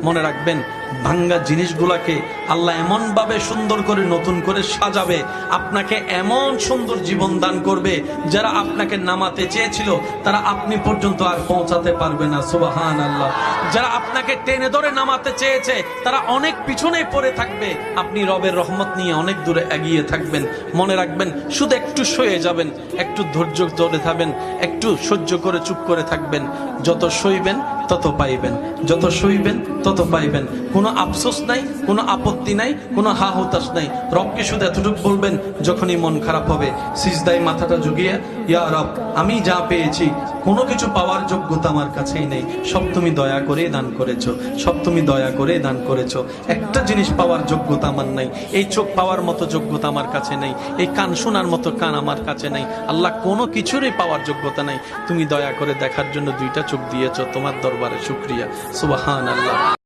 মনে রাখবেন, ভাঙ্গা জিনিসগুলাকে আল্লাহ এমন ভাবে সুন্দর করে নতুন করে সাজাবে, আপনাকে এমন সুন্দর জীবন দান করবে, যারা আপনাকে নামাতে চেয়েছিল তারা আপনি পর্যন্ত আর পৌঁছাতে পারবে না। সুবহানাল্লাহ। যারা আপনাকে টেনে ধরে নামাতে চেয়েছে তারা অনেক পিছনে পড়ে থাকবে, আপনি রবের রহমত নিয়ে অনেক দূরে এগিয়ে থাকবেন। মনে রাখবেন, শুধু একটু সয়ে যাবেন, একটু ধৈর্য ধরে থাকবেন, একটু সহ্য করে চুপ করে থাকবেন। যত সইবেন তত পাইবেন, যত সইবেন তত পাইবেন। কোনো আফসোস নাই, কোনো আপত্তি নাই, কোনো হা হুতাশ নাই। রবকে শুধু এতটুকু বলবেন, যখনই মন খারাপ হবে সিজদায় মাথাটা ঝুঁকিয়ে, ইয়া রব, আমি যা পেয়েছি কোনো কিছু পাওয়ার যোগ্যতা আমার কাছেই নেই, সব তুমি দয়া করে দান করেছো, সব তুমি দয়া করে দান করেছো। একটা জিনিস পাওয়ার যোগ্যতা আমার নাই, এই চোখ পাওয়ার মতো যোগ্যতা আমার কাছে নেই, এই কান শোনার মতো কান আমার কাছে নেই। আল্লাহ, কোনো কিছুরই পাওয়ার যোগ্যতা নাই, তুমি দয়া করে দেখার জন্য দুইটা চোখ দিয়েছো, তোমার দরবারে শুকরিয়া। সুবহানাল্লাহ।